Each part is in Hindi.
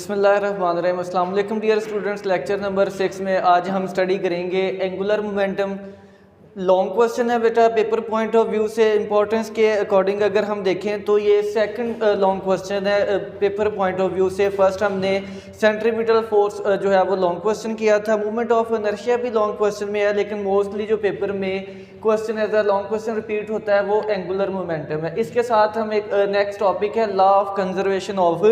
बिस्मिल्लाहिर्रहमानिर्रहीम। अस्सलाम वालेकुम डियर स्टूडेंट्स। लेक्चर नंबर 6 में आज हम स्टडी करेंगे एंगुलर मोमेंटम। लॉन्ग क्वेश्चन है बेटा, पेपर पॉइंट ऑफ व्यू से इंपॉर्टेंस के अकॉर्डिंग अगर हम देखें तो ये सेकंड लॉन्ग क्वेश्चन है पेपर पॉइंट ऑफ व्यू से। फर्स्ट हमने सेंट्रीपिटल फोर्स जो है वो लॉन्ग क्वेश्चन किया था। मूवमेंट ऑफ इनर्शिया भी लॉन्ग क्वेश्चन में है, लेकिन मोस्टली जो पेपर में question as a long question repeat होता है वो एंगुलर मोमेंटम है। इसके साथ हम एक नेक्स्ट टॉपिक है law of conservation of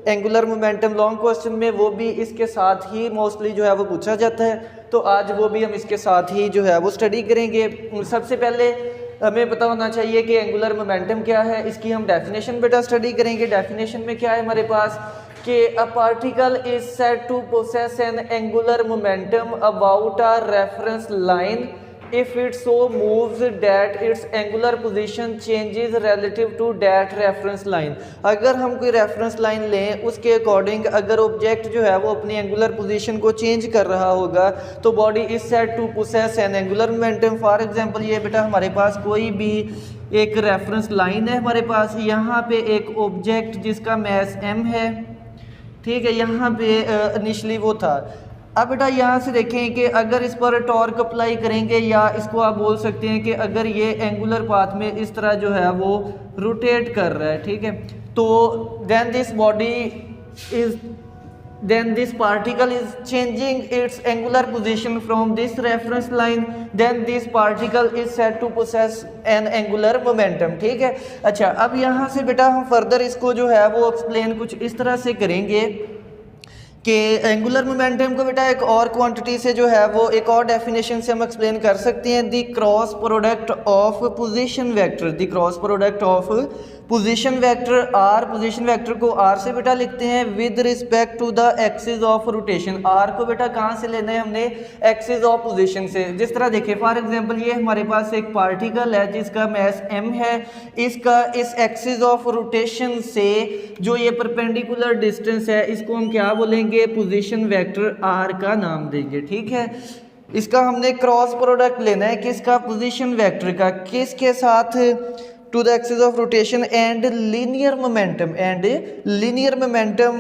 angular momentum long question में, वो भी इसके साथ ही मोस्टली जो है वो पूछा जाता है, तो आज वो भी हम इसके साथ ही जो है वो स्टडी करेंगे। सबसे पहले हमें पता होना चाहिए कि एंगुलर मोमेंटम क्या है। इसकी हम डेफिनेशन बेटा स्टडी करेंगे। डेफिनेशन में क्या है हमारे पास कि a particle is said to possess an angular momentum about a reference line if it so moves that its angular position changes relative to that reference line। अगर हम कोई रेफरेंस लाइन लें उसके अकॉर्डिंग अगर ऑब्जेक्ट जो है वो अपनी एंगुलर पोजीशन को चेंज कर रहा होगा तो body is said to possess an angular momentum. For example ये बेटा हमारे पास कोई भी एक रेफरेंस लाइन है हमारे पास, यहाँ पे एक ऑब्जेक्ट जिसका मैस m है, ठीक है, यहाँ पे इनिशली वो था। अब बेटा यहाँ से देखें कि अगर इस पर टॉर्क अप्लाई करेंगे, या इसको आप बोल सकते हैं कि अगर ये एंगुलर पाथ में इस तरह जो है वो रोटेट कर रहा है, ठीक है, तो then this particle is changing its angular position from this reference line, then this particle is said to possess an angular momentum। ठीक है, अच्छा अब यहाँ से बेटा हम फर्दर इसको जो है वो एक्सप्लेन कुछ इस तरह से करेंगे कि एंगुलर मोमेंटम को बेटा एक और क्वांटिटी से जो है वो एक और डेफिनेशन से हम एक्सप्लेन कर सकते हैं, the cross product of position vector. The cross product of position vector R, position vector को आर से बेटा लिखते हैं with respect to the axis of rotation. R को बेटा कहाँ से लेना है हमने, एक्सिस ऑफ पोजीशन से। जिस तरह देखिए फॉर एग्जांपल ये हमारे पास एक पार्टिकल है जिसका मैस m है, इसका इस एक्सिस ऑफ रोटेशन से जो ये परपेंडिकुलर डिस्टेंस है इसको हम क्या बोलेंगे, पोजीशन वेक्टर r का नाम देंगे। ठीक है, इसका हमने क्रॉस प्रोडक्ट लेना है किसका, पोजीशन वेक्टर का, किसके साथ, to the axis of rotation and linear momentum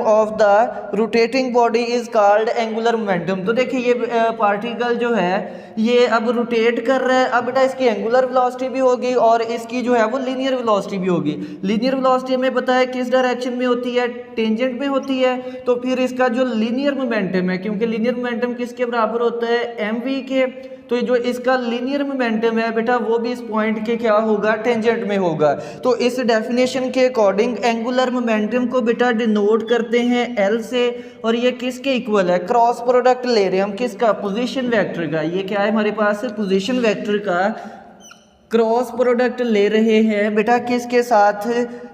of the rotating body is called angular momentum। तो देखिए ये पार्टिकल जो है ये अब रोटेट कर रहा है, अब बेटा इसकी एंगुलर वेलोसिटी भी होगी और इसकी जो है वो लीनियर वेलोसिटी भी होगी। लीनियर वेलोसिटी हमें पता है किस डायरेक्शन में होती है, टेंजेंट में होती है, तो फिर इसका जो लीनियर मोमेंटम है, क्योंकि लीनियर मोमेंटम किसके बराबर होता है, mv के, तो जो इसका लीनियर मोमेंटम है बेटा वो भी इस पॉइंट के क्या होगा, टेंजेंट में होगा। तो इस डेफिनेशन के अकॉर्डिंग एंगुलर मोमेंटम को बेटा डिनोट करते हैं L से, और ये किसके इक्वल है, क्रॉस प्रोडक्ट ले रहे हैं हम किसका, पोजीशन वेक्टर का। ये क्या है हमारे पास, पोजीशन वेक्टर का क्रॉस प्रोडक्ट ले रहे हैं बेटा किसके साथ,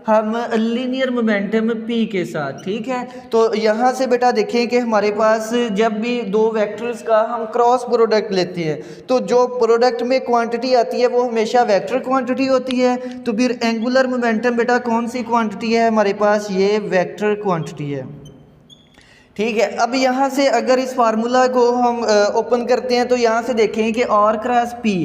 हम लीनियर मोमेंटम p के साथ। ठीक है, तो यहाँ से बेटा देखें कि हमारे पास जब भी दो वेक्टर्स का हम क्रॉस प्रोडक्ट लेते हैं तो जो प्रोडक्ट में क्वांटिटी आती है वो हमेशा वेक्टर क्वांटिटी होती है। तो फिर एंगुलर मोमेंटम बेटा कौन सी क्वांटिटी है हमारे पास, ये वेक्टर क्वांटिटी है। ठीक है, अब यहाँ से अगर इस फार्मूला को हम ओपन करते हैं तो यहाँ से देखें कि r क्रॉस p,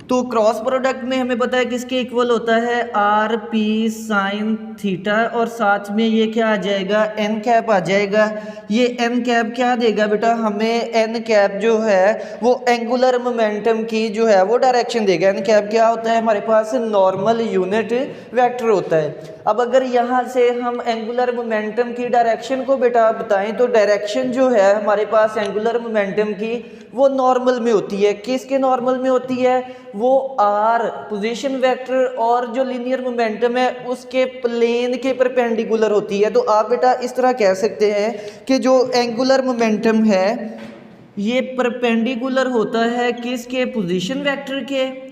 तो क्रॉस प्रोडक्ट में हमें पता है किसके इक्वल होता है, आर पी साइन थीटा, और साथ में ये क्या आ जाएगा, एन कैप आ जाएगा। ये एन कैप क्या देगा बेटा हमें, एन कैप जो है वो एंगुलर मोमेंटम की जो है वो डायरेक्शन देगा। एन कैप क्या होता है हमारे पास, नॉर्मल यूनिट वेक्टर होता है। अब अगर यहाँ से हम एंगुलर मोमेंटम की डायरेक्शन को बेटा बताएं तो डायरेक्शन जो है हमारे पास एंगुलर मोमेंटम की वो नॉर्मल में होती है। किसके नॉर्मल में होती है, वो आर पोजीशन वेक्टर और जो लीनियर मोमेंटम है उसके प्लेन के परपेंडिकुलर होती है। तो आप बेटा इस तरह कह सकते हैं कि जो एंगुलर मोमेंटम है ये परपेंडिकुलर होता है किसके, पोजीशन वेक्टर के,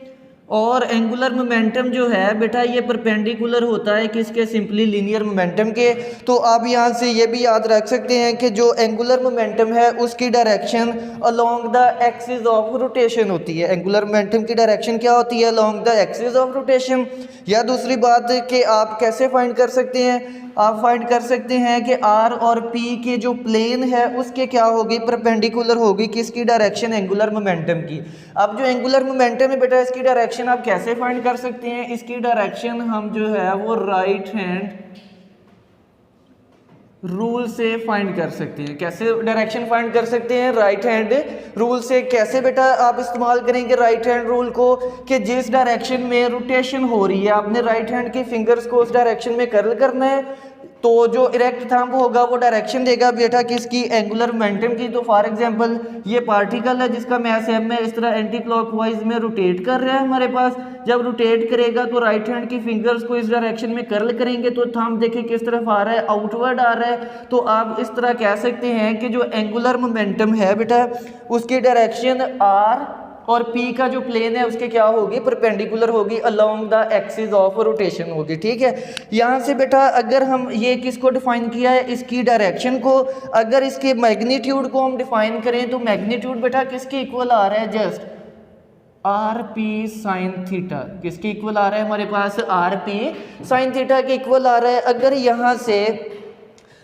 और एंगुलर मोमेंटम जो है बेटा ये परपेंडिकुलर होता है किसके, सिंपली लीनियर मोमेंटम के। तो आप यहाँ से ये भी याद रख सकते हैं कि जो एंगुलर मोमेंटम है उसकी direction along the axis of rotation होती है। एंगुलर मोमेंटम की डायरेक्शन क्या होती है, along the axis of rotation. या दूसरी बात कि आप कैसे फाइंड कर सकते हैं, आप फाइंड कर सकते हैं कि आर और पी के जो प्लेन है उसके क्या होगी, परपेंडिकुलर होगी किसकी डायरेक्शन, एंगुलर मोमेंटम की। अब जो एंगुलर मोमेंटम है बेटा इसकी डायरेक्शन आप कैसे फाइंड कर सकते हैं, इसकी डायरेक्शन हम जो है वो राइट हैंड रूल से फाइंड कर सकते हैं। कैसे डायरेक्शन फाइंड कर सकते हैं? राइट हैंड रूल से। कैसे बेटा आप इस्तेमाल करेंगे राइट हैंड रूल को? कि जिस डायरेक्शन में रोटेशन हो रही है आपने राइट हैंड की फिंगर्स को उस डायरेक्शन में कर्ल करना है, तो जो इरेक्ट थंब होगा वो डायरेक्शन देगा बेटा किसकी? एंगुलर मोमेंटम की। तो फॉर एग्जांपल ये पार्टिकल है जिसका मास m है, इस तरह एंटी क्लॉकवाइज में रोटेट कर रहा है हमारे पास। जब रोटेट करेगा तो राइट हैंड की फिंगर्स को इस डायरेक्शन में कर्ल करेंगे तो थंब देखिए किस तरफ आ रहा है, आउटवर्ड आ रहा है। तो आप इस तरह कह सकते हैं कि जो एंगुलर मोमेंटम है बेटा उसकी डायरेक्शन r और P का जो प्लेन है उसके क्या होगी? परपेंडिकुलर होगी, along the axis of rotation होगी। ठीक है, यहाँ से बेटा अगर हम ये किसको डिफाइन किया है? इसकी डायरेक्शन को। अगर इसके मैग्नीट्यूड को हम डिफाइन करें तो मैग्नीट्यूड बेटा किसके इक्वल आ रहा है? Just are P sine theta. किसके इक्वल आ रहा है हमारे पास? आर पी साइन थीटा के इक्वल आ रहा है। अगर यहाँ से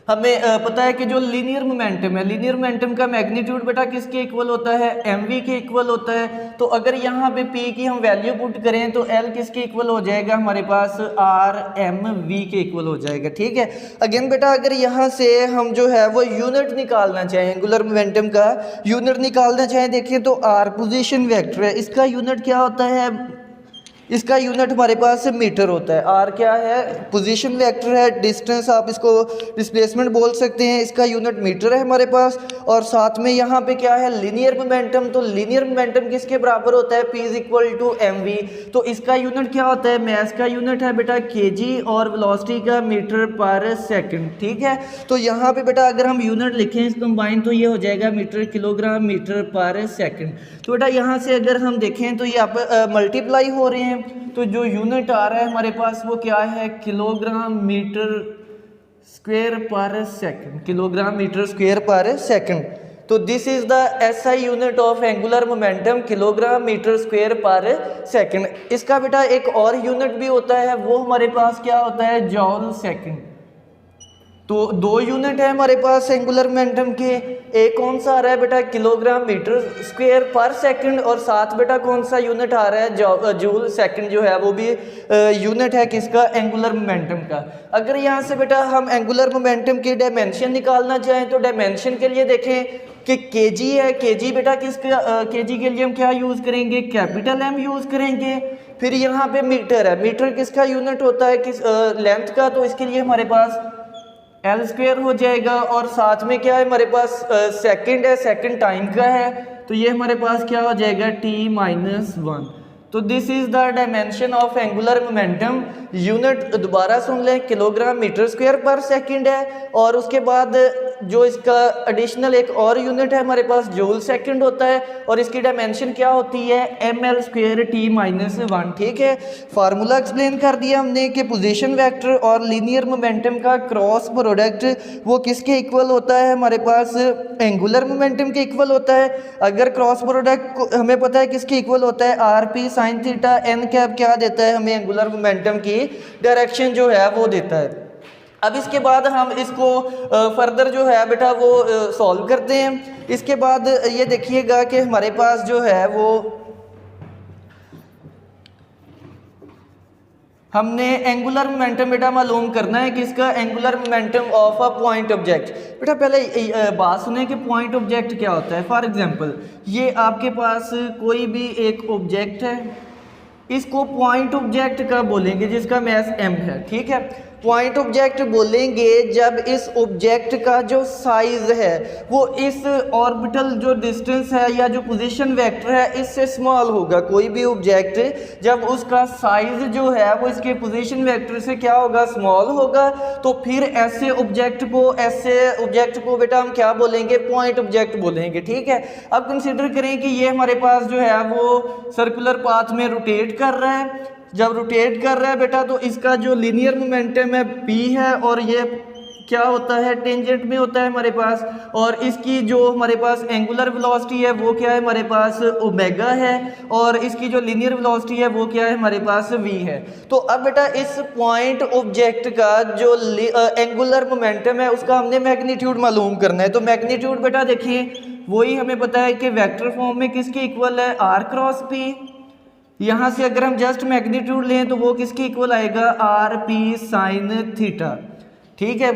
हमें पता है कि जो लीनियर मोमेंटम है, लीनियर मोमेंटम का मैग्नीट्यूड बेटा किसके इक्वल होता है? mv के इक्वल होता है। तो अगर यहाँ पे p की हम वैल्यू पुट करें तो l किसके इक्वल हो जाएगा हमारे पास? rmv के इक्वल हो जाएगा। ठीक है, अगेन बेटा अगर यहाँ से हम जो है वो यूनिट निकालना चाहें, एंगुलर मोमेंटम का यूनिट निकालना चाहें, देखिए तो r पोजीशन वेक्टर है, इसका यूनिट क्या होता है? इसका यूनिट हमारे पास मीटर होता है। आर क्या है? पोजीशन वेक्टर है, डिस्टेंस आप इसको डिस्प्लेसमेंट बोल सकते हैं, इसका यूनिट मीटर है हमारे पास। और साथ में यहाँ पे क्या है? Linear momentum. तो लीनियर मोमेंटम किसके बराबर होता है? P is equal to mv। तो इसका यूनिट क्या होता है? मास का यूनिट है बेटा kg और वेलोसिटी का मीटर पर सेकंड। ठीक है, तो यहाँ पे बेटा अगर हम यूनिट लिखें इस कंबाइन तो ये हो जाएगा मीटर किलोग्राम मीटर पर सेकंड। तो बेटा यहाँ से अगर हम देखें तो ये आप मल्टीप्लाई हो रहे हैं, तो जो यूनिट आ रहा है हमारे पास वो क्या है? Kilogram metre square per second. Kilogram metre square per second. तो this is the SI unit of angular momentum, kilogram metre square per second. इसका बेटा एक और यूनिट भी होता है, वो हमारे पास क्या होता है? जॉल सेकंड। तो दो यूनिट है हमारे पास एंगुलर मोमेंटम के। एक कौन सा आ रहा है बेटा? Kilogram metre square per second, और साथ बेटा कौन सा यूनिट आ रहा है? जूल सेकंड जो है वो भी यूनिट है किसका? एंगुलर मोमेंटम का। अगर यहाँ से बेटा हम एंगुलर मोमेंटम की डायमेंशन निकालना चाहें तो डायमेंशन के लिए देखें कि केजी है। केजी बेटा किसका? केजी के लिए हम क्या यूज़ करेंगे? कैपिटल M यूज़ करेंगे। फिर यहाँ पे मीटर है, मीटर किसका यूनिट होता है? किस लेंथ का? तो इसके लिए हमारे पास एल स्क्वायर हो जाएगा। और साथ में क्या है हमारे पास? सेकंड है, सेकंड टाइम का है, तो ये हमारे पास क्या हो जाएगा? t-1। तो this is the dimension of angular momentum. Unit दोबारा सुन लें, kilogram metre square per second है, और उसके बाद जो इसका एडिशनल एक और यूनिट है हमारे पास जूल सेकंड होता है, और इसकी डायमेंशन क्या होती है? ml square t-1। ठीक है, फार्मूला एक्सप्लेन कर दिया हमने कि पोजीशन वेक्टर और लीनियर मोमेंटम का क्रॉस प्रोडक्ट वो किसके इक्वल होता है? हमारे पास एंगुलर मोमेंटम के इक्वल होता है। अगर क्रॉस प्रोडक्ट हमें पता है किसके इक्वल होता है? R P sine theta. N cap क्या देता है हमें? एंगुलर मोमेंटम की डायरेक्शन जो है वो देता है। अब इसके बाद हम इसको फर्दर जो है बेटा वो सॉल्व करते हैं। इसके बाद ये देखिएगा कि हमारे पास जो है वो हमने एंगुलर मोमेंटम बेटा मालूम करना है किसका? Angular momentum of a point object. बेटा पहले बात सुने कि पॉइंट ऑब्जेक्ट क्या होता है। फॉर एग्जांपल ये आपके पास कोई भी एक ऑब्जेक्ट है, इसको पॉइंट ऑब्जेक्ट का बोलेंगे जिसका मास m है। ठीक है, पॉइंट ऑब्जेक्ट बोलेंगे जब इस ऑब्जेक्ट का जो साइज है वो इस ऑर्बिटल जो डिस्टेंस है या जो पोजीशन वेक्टर है इससे स्मॉल होगा। कोई भी ऑब्जेक्ट जब उसका साइज जो है वो इसके पोजीशन वेक्टर से क्या होगा? स्मॉल होगा। तो फिर ऐसे ऑब्जेक्ट को बेटा हम क्या बोलेंगे? पॉइंट ऑब्जेक्ट बोलेंगे। ठीक है, अब कंसिडर करें कि ये हमारे पास जो है वो सर्कुलर पाथ में रोटेट कर रहा है। जब रोटेट कर रहा है बेटा तो इसका जो लीनियर मोमेंटम है p है, और ये क्या होता है? टेंजेंट में होता है हमारे पास। और इसकी जो हमारे पास एंगुलर वेलोसिटी है वो क्या है हमारे पास? ओमेगा है। और इसकी जो लीनियर वेलोसिटी है वो क्या है हमारे पास? v है। तो अब बेटा इस पॉइंट ऑब्जेक्ट का जो एंगुलर मोमेंटम है उसका हमने मैग्नीट्यूड मालूम करना है। तो मैग्नीट्यूड बेटा देखिए वही हमें पता है कि वेक्टर फॉर्म में किसके इक्वल है? r cross p। यहाँ से अगर हम जस्ट मैग्नीट्यूड लें तो वो किसके इक्वल आएगा? Are P sine theta. ठीक है,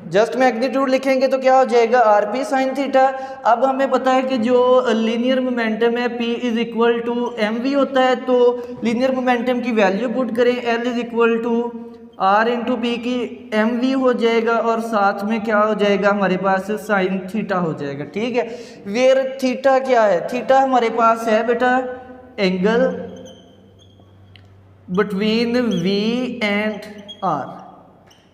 जस्ट मैग्नीट्यूड लिखेंगे तो क्या हो जाएगा आर पी साइन थीटा। अब हमें पता है कि जो लीनियर मोमेंटम है P is equal to M V होता है, तो लीनियर मोमेंटम की वैल्यू पुट करें, L is equal to R into P की एम वी हो जाएगा और साथ में क्या हो जाएगा हमारे पास साइन थीटा हो जाएगा। ठीक है, वेयर थीटा क्या है, थीटा हमारे पास है बेटा angle between V and R।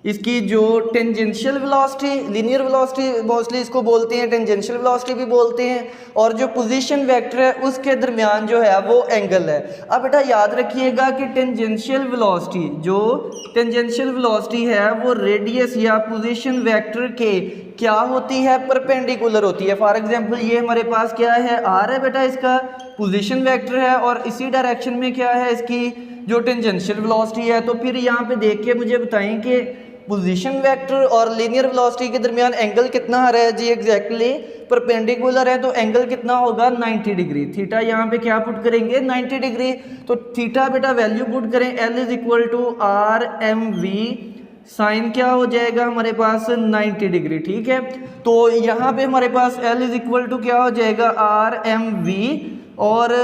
इसकी जो tangential velocity, linear velocity mostly इसको बोलते हैं, टेंजेंशियल वेलोसिटी भी बोलते हैं, और जो पोजीशन वेक्टर है उसके दरमियान जो है वो एंगल है। अब बेटा याद रखिएगा कि टेंजेंशियल वेलोसिटी, जो टेंजेंशियल वेलोसिटी है वो रेडियस या पोजीशन वेक्टर के क्या होती है, परपेंडिकुलर होती है। फॉर एग्जांपल ये हमारे पास क्या है, आर है बेटा, इसका पोजीशन वेक्टर है, और इसी डायरेक्शन में क्या है इसकी जो टेंजेंशियल वेलोसिटी है। तो फिर यहाँ पे देख के मुझे बताएं कि पोजीशन वेक्टर और लीनियर वेलोसिटी के दरमियान एंगल कितना आ रहा है जी, एग्जैक्टली परपेंडिकुलर है, तो एंगल कितना होगा 90 डिग्री। थीटा यहाँ पे क्या पुट करेंगे 90 डिग्री, तो थीटा बेटा वैल्यू पुट करें, L is equal to R M V, sine क्या हो जाएगा हमारे पास 90 डिग्री। ठीक है, तो यहाँ पे हमारे पास L इज इक्वल टू क्या हो जाएगा आर एम वी, और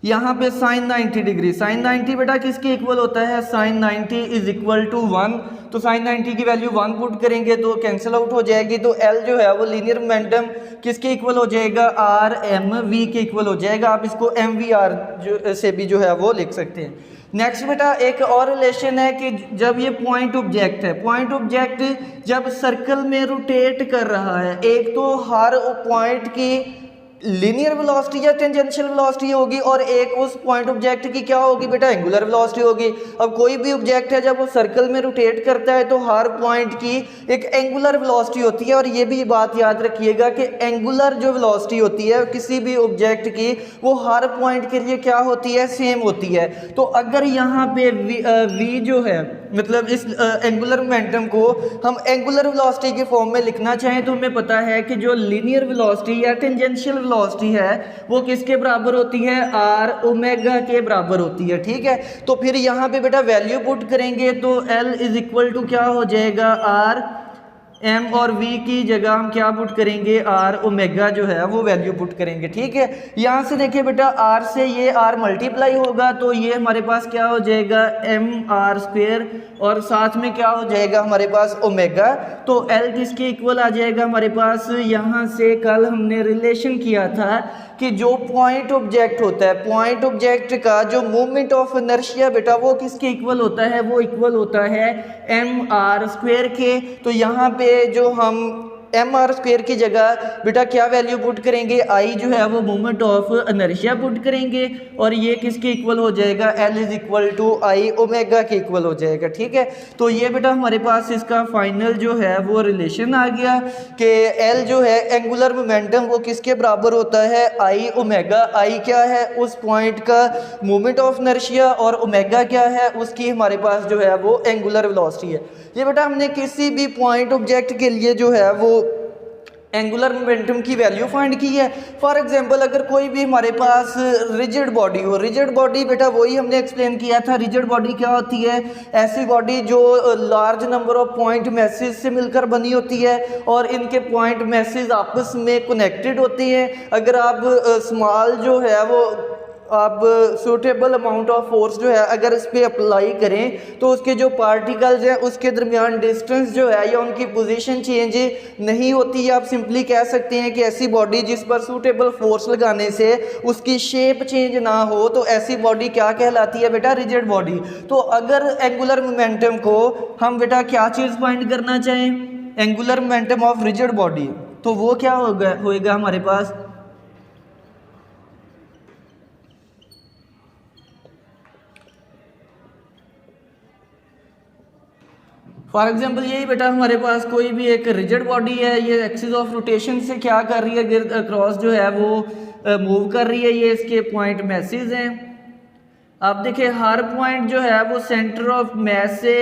यहाँ पे साइन 90 डिग्री, साइन 90 बेटा किसके इक्वल होता है, साइन 90 इज इक्वल टू 1, तो साइन 90 की वैल्यू 1 पुट करेंगे तो कैंसिल आउट हो जाएगी, तो L जो है वो लीनियर मोमेंटम किसके इक्वल हो जाएगा, आर एम वी के इक्वल हो जाएगा। आप इसको एम वी आर जो से भी जो है वो लिख सकते हैं। नेक्स्ट बेटा एक और रिलेशन है कि जब ये पॉइंट ऑब्जेक्ट है, पॉइंट ऑब्जेक्ट जब सर्कल में रोटेट कर रहा है, एक तो हर पॉइंट की लीनियर वेलोसिटी या टेंजेंशियल वेलोसिटी होगी, और एक उस पॉइंट ऑब्जेक्ट की क्या होगी बेटा, एंगुलर वेलोसिटी होगी। अब कोई भी ऑब्जेक्ट है जब वो सर्कल में रोटेट करता है तो हर पॉइंट की एक एंगुलर वेलोसिटी होती है, और ये भी बात याद रखिएगा कि एंगुलर जो वेलोसिटी होती है किसी भी ऑब्जेक्ट की वो हर पॉइंट के लिए क्या होती है, सेम होती है। तो अगर यहाँ पे v जो है, मतलब इस एंगुलर मोमेंटम को हम एंगुलर वेलोसिटी के फॉर्म में लिखना चाहें तो हमें पता है कि जो लीनियर वेलोसिटी या टेंजेंशियल वेलोसिटी है वो किसके बराबर होती है, आर ओमेगा के बराबर होती है। ठीक है, तो फिर यहाँ पे बेटा वैल्यू पुट करेंगे तो L इज इक्वल टू क्या हो जाएगा, आर एम और वी की जगह हम क्या पुट करेंगे, आर ओमेगा जो है वो वैल्यू पुट करेंगे। ठीक है, यहाँ से देखिए बेटा आर से ये आर मल्टीप्लाई होगा तो ये हमारे पास क्या हो जाएगा एम आर स्क्वेयर, और साथ में क्या हो जाएगा हमारे पास ओमेगा। तो L किसके इक्वल आ जाएगा हमारे पास, यहाँ से कल हमने रिलेशन किया था कि जो पॉइंट ऑब्जेक्ट होता है, पॉइंट ऑब्जेक्ट का जो मूवमेंट ऑफ इनर्शिया बेटा वो किसके इक्वल होता है, वो इक्वल होता है एम आर स्क्वेयर के। तो यहाँ पे जो हम एम आर स्क्वेयर की जगह बेटा क्या वैल्यू पुट करेंगे, आई जो है वो मूवमेंट ऑफ इनर्शिया पुट करेंगे, और ये किसके इक्वल हो जाएगा, L is equal to I omega के इक्वल हो जाएगा। ठीक है, तो ये बेटा हमारे पास इसका फाइनल जो है वो रिलेशन आ गया कि L जो है एंगुलर मोमेंटम वो किसके बराबर होता है, आई ओमेगा। आई क्या है, उस पॉइंट का मूवमेंट ऑफ इनर्शिया, और ओमेगा क्या है, उसकी हमारे पास जो है वो एंगुलर वेलोसिटी है। ये बेटा हमने किसी भी पॉइंट ऑब्जेक्ट के लिए जो है वो एंगुलर मोमेंटम की वैल्यू फाइंड की है। फॉर एग्जांपल अगर कोई भी हमारे पास रिजिड बॉडी हो, रिजिड बॉडी बेटा वही हमने एक्सप्लेन किया था, रिजिड बॉडी क्या होती है, ऐसी बॉडी जो large number of point message से मिलकर बनी होती है और इनके पॉइंट मैसेज आपस में कनेक्टेड होते हैं। अगर आप स्मॉल जो है वो आप सूटेबल अमाउंट ऑफ फोर्स जो है अगर इस पर अप्लाई करें तो उसके जो पार्टिकल्स हैं उसके दरमियान डिस्टेंस जो है या उनकी पोजीशन चेंज नहीं होती है। आप सिंपली कह सकते हैं कि ऐसी बॉडी जिस पर सूटेबल फोर्स लगाने से उसकी शेप चेंज ना हो तो ऐसी बॉडी क्या कहलाती है बेटा, रिजिड बॉडी। तो अगर एंगुलर मोमेंटम को हम बेटा क्या चीज़ फाइंड करना चाहें, angular momentum of rigid body, तो वो क्या होगा हमारे पास, फॉर एग्जाम्पल यही बेटा हमारे पास कोई भी एक रिजिड बॉडी है, ये एक्सिस ऑफ रोटेशन से क्या कर रही है, क्रॉस जो है वो मूव कर रही है, ये इसके पॉइंट मैसेज हैं। आप देखिए हर पॉइंट जो है वो सेंटर ऑफ मैस से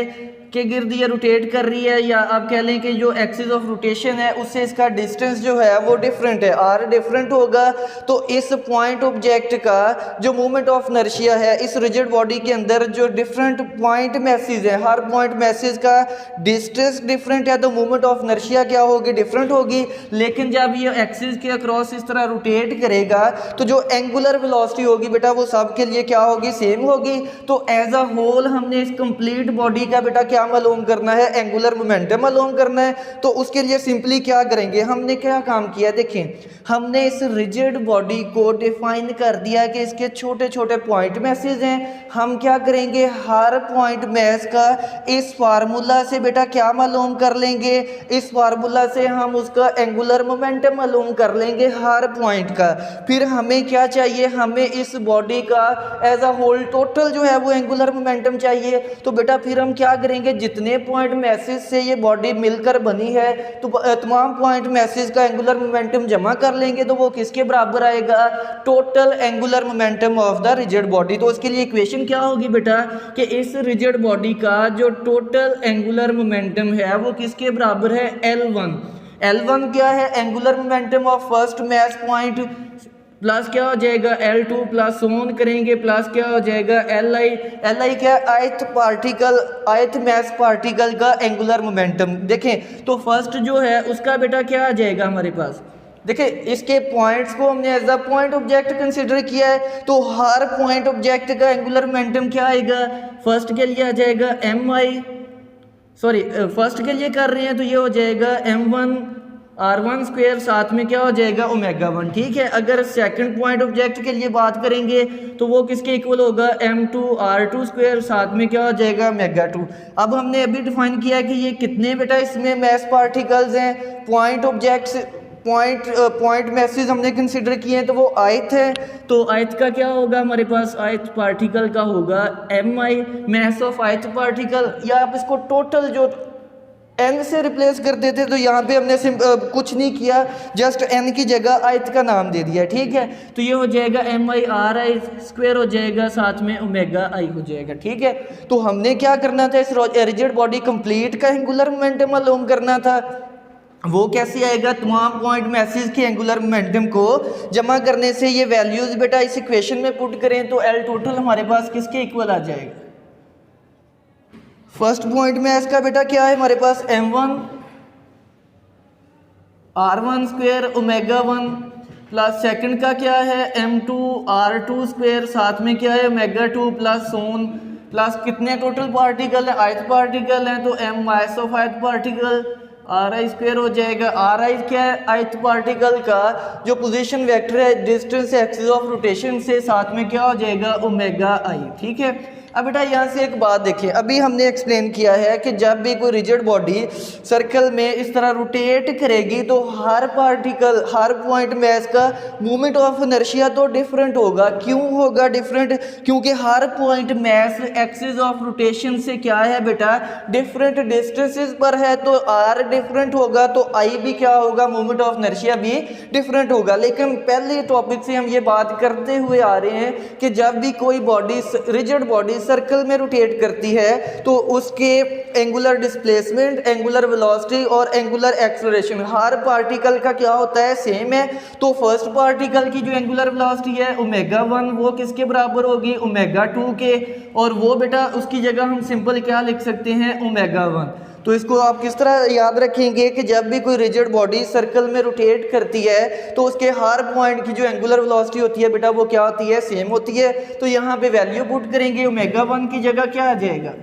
के गिर्द ये रोटेट कर रही है, या आप कह लें कि जो एक्सिस ऑफ रोटेशन है उससे इसका डिस्टेंस जो है वो डिफरेंट है, आर डिफरेंट होगा, तो इस पॉइंट ऑब्जेक्ट का जो मोमेंट ऑफ इनर्शिया है इस रिजिड बॉडी के अंदर जो डिफरेंट पॉइंट मैसेज है, हर पॉइंट मैसेज का डिस्टेंस डिफरेंट है, तो मोमेंट ऑफ इनर्शिया क्या होगी, डिफरेंट होगी। लेकिन जब ये एक्सिस के अक्रॉस इस तरह रोटेट करेगा तो जो एंगुलर वेलोसिटी होगी बेटा वो सब के लिए क्या होगी, सेम होगी। तो एज अ होल हमने इस कंप्लीट बॉडी का बेटा क्या मालूम करना है, एंगुलर मोमेंटम मालूम करना है। तो उसके लिए सिंपली क्या करेंगे, हमने क्या काम किया, देखें हमने इस रिजिड बॉडी को डिफाइन कर दिया कि इसके छोटे छोटे पॉइंट मैसेज हैं। हम क्या करेंगे, हर पॉइंट मैस का इस फार्मूला से बेटा क्या मालूम कर लेंगे, इस फार्मूला से हम उसका एंगुलर मोमेंटम मालूम कर लेंगे हर पॉइंट का। फिर हमें क्या चाहिए, हमें इस बॉडी का एज अ होल टोटल जो है वो एंगुलर मोमेंटम चाहिए। तो बेटा फिर हम क्या करेंगे, जितने पॉइंट मैसेज से ये बॉडी मिलकर बनी है तो तमाम पॉइंट मैसेज का एंगुलर मोमेंटम जमा कर लेंगे, तो वो किसके बराबर आएगा, total angular momentum of the rigid body. तो उसके लिए इक्वेशन क्या होगी बेटा कि इस रिजिड बॉडी का जो टोटल एंगुलर मोमेंटम है वो किसके बराबर है, L1। L1 क्या है, angular momentum of first mass point, plus क्या हो जाएगा L2 प्लस ऑन करेंगे, प्लस क्या हो जाएगा Li। Li क्या है, आयत पार्टिकल, आयत मैस पार्टिकल का एंगुलर मोमेंटम। देखें तो फर्स्ट जो है उसका बेटा क्या आ जाएगा हमारे पास, देखिए इसके पॉइंट्स को हमने as a point object consider किया है, तो हर पॉइंट ऑब्जेक्ट का एंगुलर मोमेंटम क्या आएगा, फर्स्ट के लिए आ जाएगा फर्स्ट के लिए कर रहे हैं तो ये हो जाएगा M1 R1 स्क्वायर, साथ में क्या हो जाएगा ω1। ठीक है, अगर सेकंड पॉइंट ऑब्जेक्ट के लिए बात करेंगे तो वो किसके इक्वल होगा, M2 R2 स्क्वायर, साथ में क्या हो जाएगा ω2। अब हमने अभी डिफाइन किया कि ये कितने बेटा इसमें मैस पार्टिकल्स हैं, पॉइंट ऑब्जेक्ट्स, पॉइंट मैसेज हमने कंसिडर किए हैं, तो वो आयत है। तो आयत का क्या होगा हमारे पास, आयत पार्टिकल का होगा Mi, मैस ऑफ आयत पार्टिकल, या आप इसको टोटल जो n से रिप्लेस कर देते तो यहाँ पे हमने कुछ नहीं किया, जस्ट n की जगह आयत का नाम दे दिया। ठीक है, तो ये हो जाएगा Mi Ri स्क्वायर हो जाएगा, साथ में ω हो जाएगा। ठीक है, तो हमने क्या करना था, इस रिजिड बॉडी कंप्लीट का एंगुलर मोमेंटम मालूम करना था। वो कैसे आएगा, तमाम पॉइंट मैसेज के एंगुलर मोमेंटम को जमा करने से ये वैल्यूज बेटा इस इक्वेशन में पुट करें तो L टोटल हमारे पास किसके इक्वल आ जाएगा, फर्स्ट पॉइंट मैस का बेटा क्या है हमारे पास M1 R1 square ω1, plus second का क्या है M2 R2 स्क्वायर, साथ में क्या है ω2 प्लस सोन, प्लस कितने टोटल पार्टिकल है, आयत पार्टिकल हैं, तो M मास ऑफ आयत पार्टिकल Ri स्क्वायर हो जाएगा। Ri क्या है, आयत पार्टिकल का जो पोजीशन वेक्टर है डिस्टेंस एक्सिस ऑफ रोटेशन से, साथ में क्या हो जाएगा ω। ठीक है, अब बेटा यहाँ से एक बात देखिए, अभी हमने एक्सप्लेन किया है कि जब भी कोई रिजिड बॉडी सर्कल में इस तरह रोटेट करेगी तो हर पार्टिकल, हर पॉइंट मैस का मोमेंट ऑफ इनर्शिया तो डिफरेंट होगा। क्यों होगा डिफरेंट, क्योंकि हर point mass axis of rotation से क्या है बेटा, डिफरेंट डिस्टेंसेस पर है, तो आर डिफरेंट होगा तो आई भी क्या होगा, मोमेंट ऑफ इनर्शिया भी डिफरेंट होगा। लेकिन पहले टॉपिक से हम ये बात करते हुए आ रहे हैं कि जब भी कोई बॉडी, रिजिड बॉडी सर्कल में रोटेट करती है तो उसके एंगुलर डिस्प्लेसमेंट, एंगुलर वेलोसिटी और एंगुलर एक्सेलरेशन हर पार्टिकल का क्या होता है, सेम है। तो फर्स्ट पार्टिकल की जो एंगुलर वेलोसिटी है ω1 वो किसके बराबर होगी, ω2 के, और वो बेटा उसकी जगह हम सिंपल क्या लिख सकते हैं, ω1। तो इसको आप किस तरह याद रखेंगे कि जब भी कोई रिजिड बॉडी सर्कल में रोटेट करती है तो उसके हर पॉइंट की जो एंगुलर वेलोसिटी होती है बेटा वो क्या होती है, सेम होती है। तो यहाँ पे वैल्यू पुट करेंगे, ω1 की जगह क्या आ जाएगा,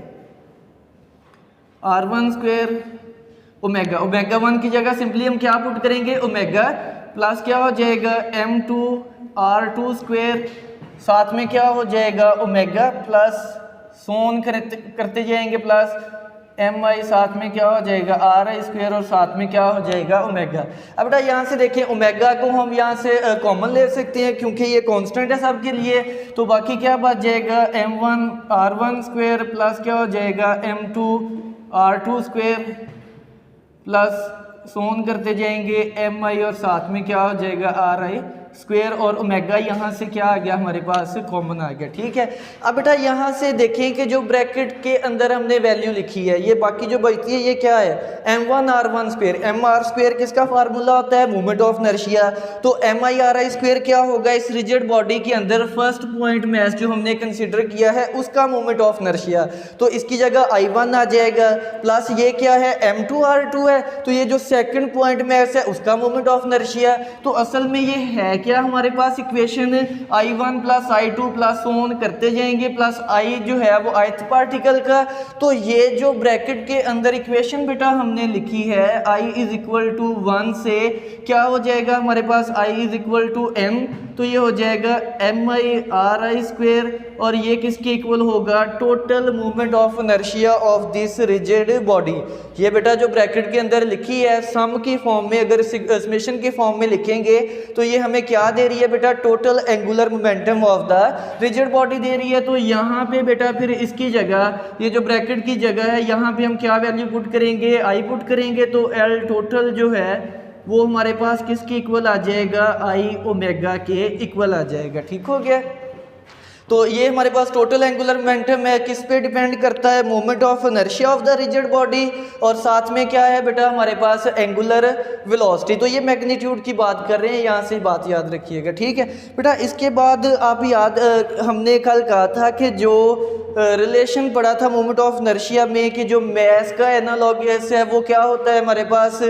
R1 स्क्वायर ω1 की जगह सिंपली हम क्या पुट करेंगे, ω, प्लस क्या हो जाएगा M2 R2 स्क्वायर, साथ में क्या हो जाएगा ω, प्लस सोन करते जाएंगे, प्लस Mi, साथ में क्या हो जाएगा Ri स्क्वायर, और साथ में क्या हो जाएगा ω। अब बेटा यहाँ से देखिए ω को हम यहाँ से कॉमन ले सकते हैं क्योंकि ये कांस्टेंट है सबके लिए, तो बाकी क्या बच जाएगा M1 R1 स्क्वायर, प्लस क्या हो जाएगा M2 R2 square, plus so on करते जाएंगे Mi, और साथ में क्या हो जाएगा Ri स्क्वायर और ओमेगा यहाँ से क्या आ गया हमारे पास कॉमन आ गया। ठीक है, अब बेटा यहाँ से देखें कि जो ब्रैकेट के अंदर हमने वैल्यू लिखी है, ये बाकी जो बचती है ये क्या है, m1r1 स्क्वायर। mr स्क्वायर किसका फार्मूला होता है, मोमेंट ऑफ इनर्शिया। तो mi/i स्क्वायर क्या होगा, इस रिजिड बॉडी के अंदर फर्स्ट पॉइंट मैस जो हमने कंसिडर किया है उसका मोमेंट ऑफ इनर्शिया, तो इसकी जगह i1 आ जाएगा, प्लस ये क्या है m2r2 है, तो ये जो सेकंड पॉइंट मैस है उसका मोमेंट ऑफ इनर्शिया। तो असल में ये है क्या हमारे पास equation i1 plus i2 plus on करते जाएंगे, प्लस i जो है वो ith पार्टिकल का। तो ये जो ब्रैकेट के अंदर इक्वेशन बेटा हमने लिखी है i इज इक्वल टू 1 से क्या हो जाएगा हमारे पास i is equal to m, तो ये हो जाएगा mi/r स्क्वायर, और ये किसके इक्वल होगा, total movement of inertia of this rigid body. ये बेटा जो ब्रैकेट के अंदर लिखी है सम की फॉर्म में, अगर समेशन की फॉर्म में लिखेंगे तो ये हमें क्या दे रही है बेटा, total angular momentum of the rigid body दे रही है। तो यहाँ पे बेटा फिर इसकी जगह, ये जो ब्रैकेट की जगह है यहाँ पे हम क्या वैल्यू पुट करेंगे, आई पुट करेंगे, तो एल टोटल जो है वो हमारे पास किसके इक्वल आ जाएगा, आई ओमेगा के इक्वल आ जाएगा। ठीक हो गया, तो ये हमारे पास टोटल एंगुलर मोमेंटम है, किस पे डिपेंड करता है, moment of inertia of the rigid body, और साथ में क्या है बेटा हमारे पास एंगुलर वेलोसिटी। तो ये मैग्नीट्यूड की बात कर रहे हैं, यहाँ से बात याद रखिएगा। ठीक है बेटा, इसके बाद आप याद हमने कल कहा था कि जो रिलेशन पढ़ा था मोमेंट ऑफ इनर्शिया में कि जो मैस का एनालॉगस है वो क्या होता है हमारे पास,